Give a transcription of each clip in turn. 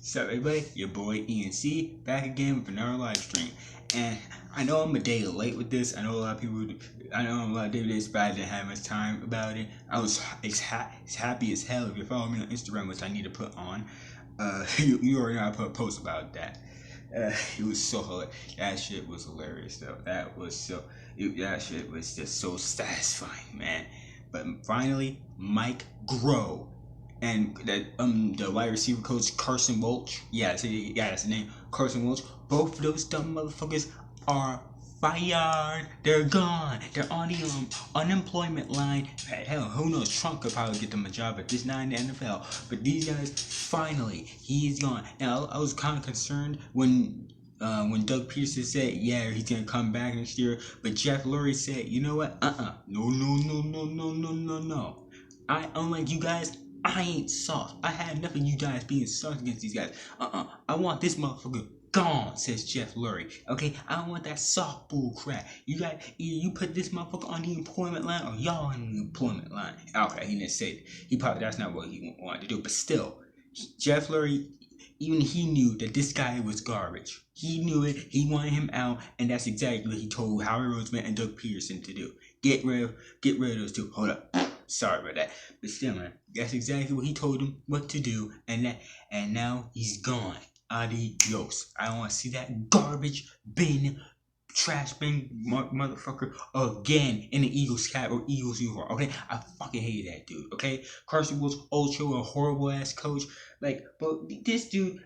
So everybody, your boy E.N.C. back again with another live stream. And I know I'm a day late with this. I know a lot of people, I know a lot of days, but I didn't have much time about it. I was happy as hell. If you follow me on Instagram, which I need to put on, you already know I put a post about that. It was so hilarious. That shit was hilarious though. That shit was just so satisfying, man. But finally, Mike Groh and that the wide receiver coach Carson Welch. Yeah, that's the name. Carson Welch. Both of those dumb motherfuckers are fired. They're gone. They're on the unemployment line. Hell, who knows? Trump could probably get them a job at this night in the NFL. But these guys, finally, he's gone. Now I was kind of concerned when Doug Peterson said, yeah, he's gonna come back next year, but Jeff Lurie said, you know what? No. Unlike you guys, I ain't soft. I had enough of you guys being soft against these guys. I want this motherfucker gone, says Jeff Lurie. Okay, I don't want that soft bull crap. You got either you put this motherfucker on the employment line or y'all on the employment line. Okay, he didn't say it. He probably that's not what he wanted to do, but still, Jeff Lurie, even he knew that this guy was garbage. He knew it. He wanted him out, and that's exactly what he told Howie Roseman and Doug Peterson to do. Get rid of those two. Hold up. Sorry about that. But still, man, that's exactly what he told him what to do, and now he's gone. Adios. I don't want to see that garbage bin, trash bin motherfucker again in the Eagles cap or Eagles uniform. Okay, I fucking hate that dude. Okay, Carson Wentz, ultra a horrible ass coach. Like, but this dude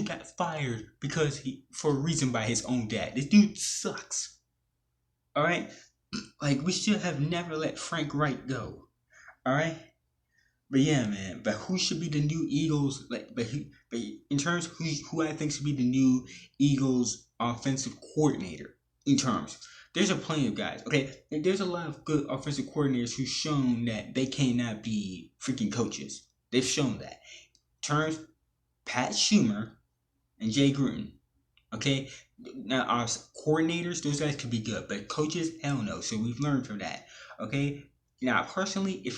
got fired because for a reason by his own dad. This dude sucks. All right. Like, we should have never let Frank Wright go. Alright? But yeah, man. But who should be the new Eagles? But in terms of who I think should be the new Eagles offensive coordinator. In terms. There's a plenty of guys. Okay? There's a lot of good offensive coordinators who've shown that they cannot be freaking coaches. They've shown that. Terms, Pat Schumer and Jay Gruden. Okay? Now, our coordinators, those guys could be good, but coaches, hell no. So we've learned from that. Okay. Now, personally,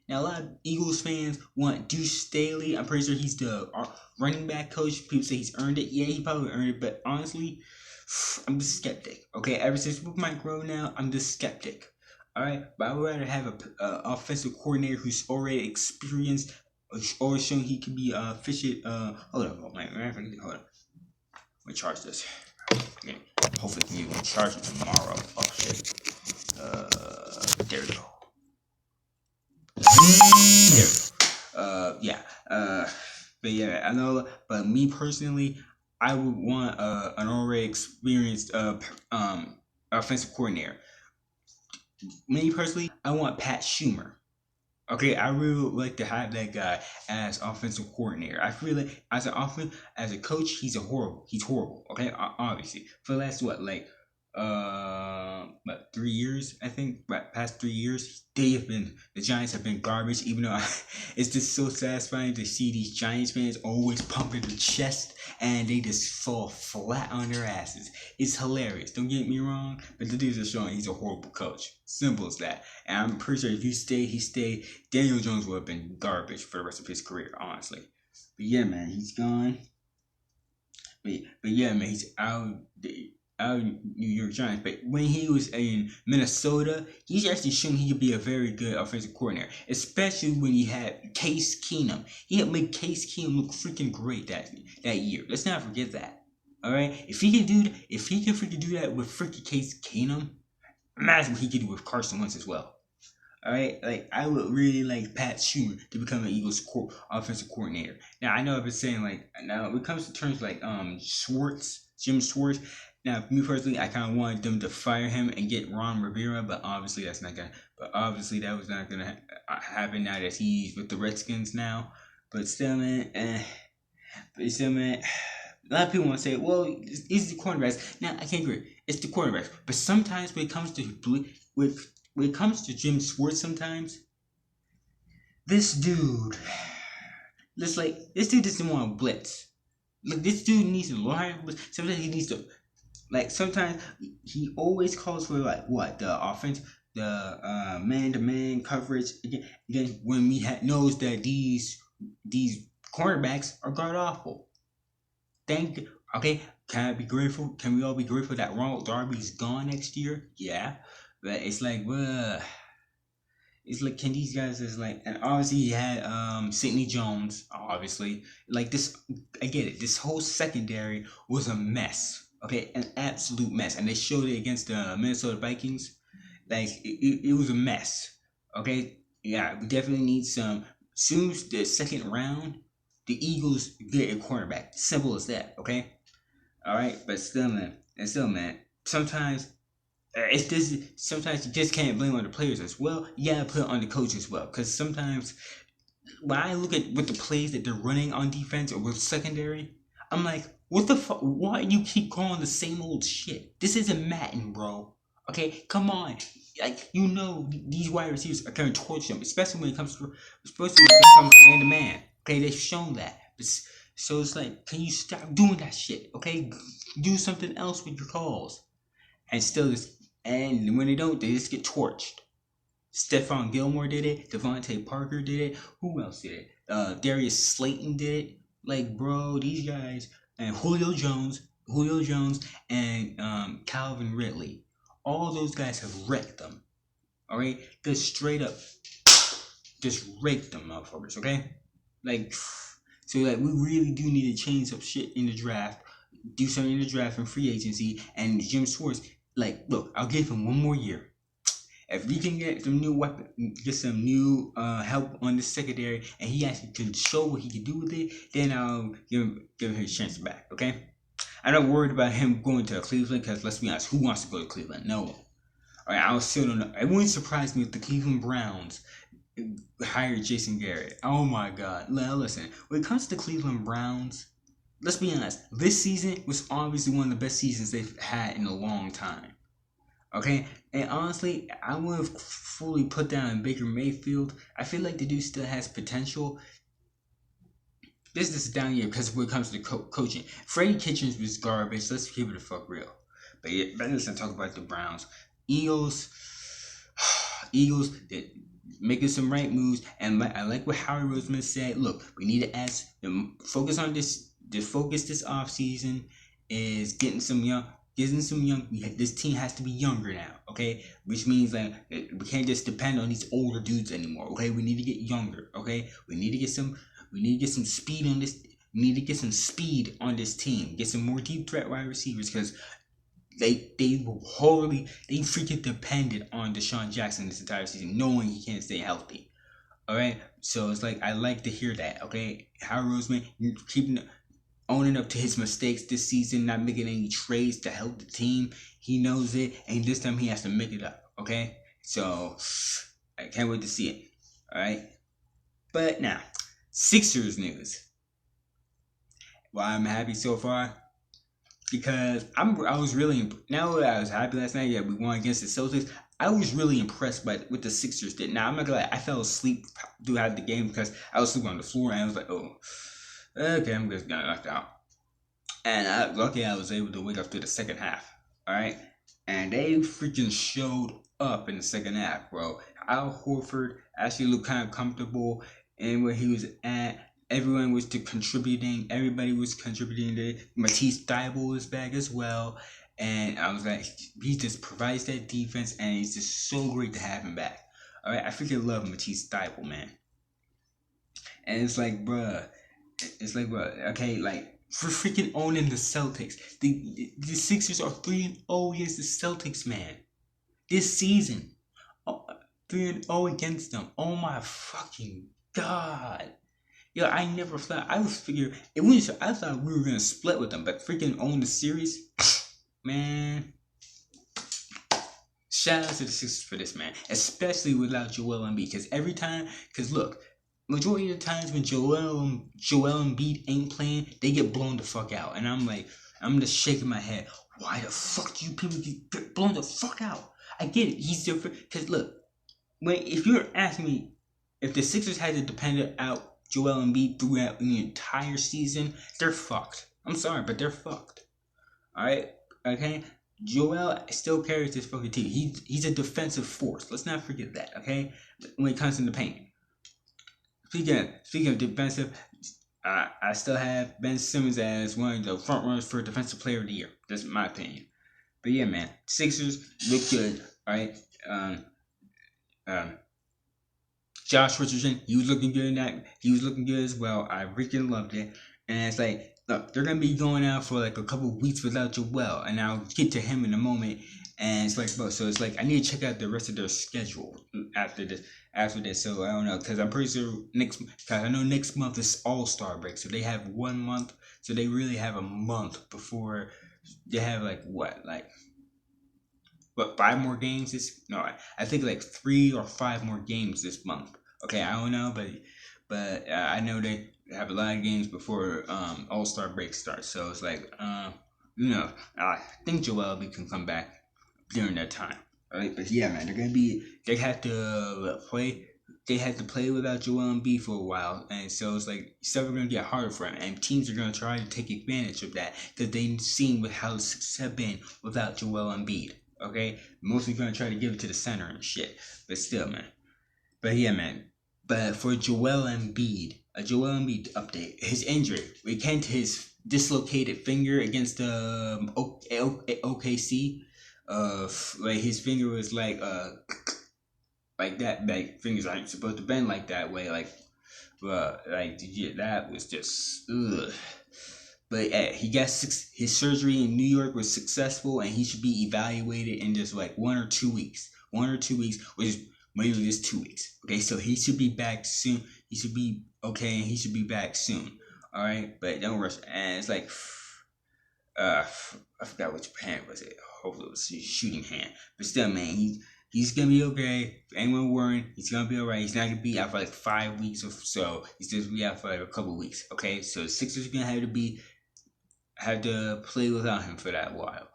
a lot of Eagles fans want Deuce Staley. I'm pretty sure he's the running back coach. People say he's earned it. Yeah, he probably earned it, but honestly, I'm just skeptic. Okay, ever since with Mike Groh now, I'm just skeptic. All right, but I would rather have a offensive coordinator who's already experienced or shown he can be efficient. Hold up, man. Hold up. Let me charge this. Okay. Hopefully you can charge it tomorrow. Oh shit. There we go. Yeah. But yeah, I know. But me personally, I would want an already experienced offensive coordinator. Me personally, I want Pat Schumer. Okay, I really would like to have that guy as offensive coordinator. I feel like as a coach, he's horrible. Okay, obviously for the last 3 years, I think. Right, past 3 years, the Giants have been garbage. Even though it's just so satisfying to see these Giants fans always pumping their chest and they just fall flat on their asses. It's hilarious. Don't get me wrong, but the dudes are showing he's a horrible coach. Simple as that. And I'm pretty sure if he stayed, Daniel Jones would have been garbage for the rest of his career, honestly. But yeah, man, he's gone. But yeah, man, he's out of New York Giants. But when he was in Minnesota, he's actually shown he could be a very good offensive coordinator, especially when he had Case Keenum. He had made Case Keenum look freaking great that year. Let's not forget that. All right, if he can freaking do that with freaking Case Keenum, imagine what he could do with Carson Wentz as well. All right, like I would really like Pat Schumer to become an Eagles offensive coordinator. Now I know I've been saying now when it comes to terms like Jim Schwartz. Now me personally, I kind of wanted them to fire him and get Ron Rivera, but obviously that was not gonna happen now that he's with the Redskins now. But still, man, a lot of people want to say, well, it's the quarterbacks. Now I can't agree. It's the quarterbacks, but sometimes when it comes to Jim Schwartz, sometimes this dude doesn't want to blitz. Like this dude needs to learn. Sometimes he needs to, sometimes he always calls for the offense, the man-to-man coverage again when we knows that these cornerbacks are god awful. Thank. Okay, can I be grateful? Can we all be grateful that Ronald Darby's gone next year? Yeah, but it's like, well, it's like, can these guys is like, and obviously he had Sidney Jones, obviously. Like this, I get it. This whole secondary was a mess. Okay, an absolute mess, and they showed it against the Minnesota Vikings. Like it was a mess. Okay, yeah, we definitely need some. Soon as the second round, the Eagles get a cornerback. Simple as that. Okay, all right, but still, man, sometimes it's this. Sometimes you just can't blame on the players as well. You gotta put it on the coach as well, because sometimes when I look at what the plays that they're running on defense or with secondary, I'm like, what the fuck? Why do you keep calling the same old shit? This isn't Madden, bro. Okay, come on. Like these wide receivers are going to torch them, especially when it comes man to man. Okay, they've shown that. So it's like, can you stop doing that shit? Okay, do something else with your calls. And still just, and when they don't, they just get torched. Stephon Gilmore did it. Devontae Parker did it. Who else did it? Darius Slayton did it. Like, bro, these guys, and Julio Jones, and Calvin Ridley. All those guys have wrecked them. All right, just straight up, just raked them, motherfuckers. Okay, like, so like we really do need to change some shit in the draft. Do something in the draft and free agency. And Jim Schwartz, like, look, I'll give him one more year. If we can get some new weapon, get some new help on the secondary, and he actually can show what he can do with it, then I'll give him his chance back. Okay, I'm not worried about him going to Cleveland, because let's be honest, who wants to go to Cleveland? No one. All right, I was still don't know. It wouldn't surprise me if the Cleveland Browns hired Jason Garrett. Oh my God! Now listen, when it comes to Cleveland Browns, let's be honest. This season was obviously one of the best seasons they've had in a long time. Okay, and honestly, I would have fully put down Baker Mayfield. I feel like the dude still has potential. This is down here because when it comes to coaching, Freddie Kitchens was garbage. Let's keep it the fuck real. But yeah, but let's talk about the Browns, Eagles. Eagles did making some right moves, and I like what Howie Roseman said. Look, we need to focus on this. The focus this offseason is getting some young. This team has to be younger now, okay? Which means that we can't just depend on these older dudes anymore. Okay, we need to get younger. Okay, we need to get some. We need to get some speed on this. We need to get some speed on this team. Get some more deep threat wide receivers, because they were they freaking depended on Deshaun Jackson this entire season, knowing he can't stay healthy. All right, so it's like I like to hear that. Okay, Howard Roseman keeping owning up to his mistakes this season, not making any trades to help the team. He knows it, and this time he has to make it up. Okay, so I can't wait to see it. All right, but now Sixers news. Why I'm happy so far, because I was really now that I was happy last night. Yeah, we won against the Celtics. I was really impressed by what the Sixers did. Now I'm not gonna lie, I fell asleep throughout the game because I was sleeping on the floor, and I was like, oh, okay, I'm just gonna knock out. And luckily I was able to wake up through the second half. All right, and they freaking showed up in the second half, bro. Al Horford actually looked kind of comfortable in where he was at. Everyone was contributing. Everybody was contributing to it. Matisse Thybulle was back as well. And I was like, he just provides that defense, and it's just so great to have him back. All right, I freaking love Matisse Thybulle, man. And it's like, bruh, okay, like, for freaking owning the Celtics. The Sixers are 3-0 against the Celtics, man. This season. 3-0 against them. Oh my fucking God. Yo, I never thought. I was figuring it was. I thought we were gonna split with them, but freaking own the series, man. Shout out to the Sixers for this, man. Especially without Joel Embiid, because look, majority of the times when Joel Embiid ain't playing, they get blown the fuck out, and I'm just shaking my head. Why the fuck do you people get blown the fuck out? I get it. He's different. Because look, if you're asking me if the Sixers had to depend out Joel Embiid throughout the entire season, they're fucked. I'm sorry, but they're fucked. Alright? Okay? Joel still carries this fucking team. He's a defensive force. Let's not forget that, okay? When it comes in the paint. Speaking of defensive, I still have Ben Simmons as one of the front runners for Defensive Player of the Year. That's my opinion. But yeah, man, Sixers look good. All right. Um, um, Josh Richardson, he was looking good in that. He was looking good as well. I freaking loved it. And it's like, look, they're gonna be going out for like a couple of weeks without Joel, and I'll get to him in a moment. And it's like, bro, so it's like I need to check out the rest of their schedule after this. After this, so I don't know, because I'm pretty sure because I know next month is All Star break, so they have 1 month, so they really have a month before they have like what, like what, 5 more games this, no, I think like 3 or 5 more games this month. Okay, I don't know, but I know they have a lot of games before All Star break starts. So it's like I think Joel Embiid can come back during that time. Right, but yeah, man, they have to play. They had to play without Joel Embiid for a while, and so it's like stuff are gonna get harder for him, and teams are gonna try to take advantage of that because they've seen with how the success have been without Joel Embiid. Okay, mostly gonna try to give it to the center and shit, but still, man. But yeah, man. But for Joel Embiid, a Joel Embiid update. His injury, we came to his dislocated finger against the OKC. Like his finger was like that. Like fingers aren't supposed to bend like that way. Like yeah, that was just ugh. But he got his surgery in New York was successful, and he should be evaluated in just like 1 or 2 weeks. 1 or 2 weeks, which is maybe just 2 weeks. Okay, so he should be back soon. He should be okay, and he should be back soon. All right, but don't rush. And it's like, I forgot which hand was it. Hopefully, it was his shooting hand. But still, man, he's gonna be okay. If anyone worrying, he's gonna be alright. He's not gonna be out for like 5 weeks or so. He's just gonna be out for like a couple weeks. Okay, so the Sixers are gonna have to play without him for that while.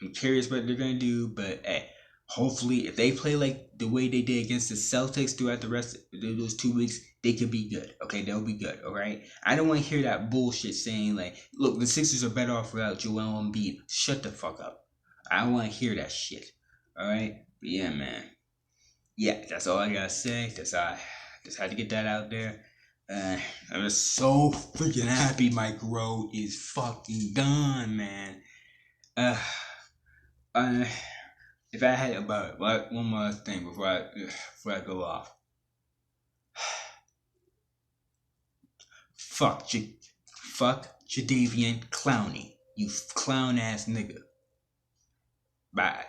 I'm curious what they're gonna do, but hey, hopefully, if they play like the way they did against the Celtics throughout the rest of those 2 weeks, they could be good. Okay, they'll be good. All right. I don't want to hear that bullshit saying like, "Look, the Sixers are better off without Joel Embiid." Shut the fuck up. I don't want to hear that shit. All right. But yeah, man. Yeah, that's all I gotta say. Just had to get that out there. I'm just so freaking happy Mike Groh is fucking done, man. Uh, uh, if I had about one more thing before I go off. Fuck, fuck Jadavian Clowney, you clown ass nigga. Bye.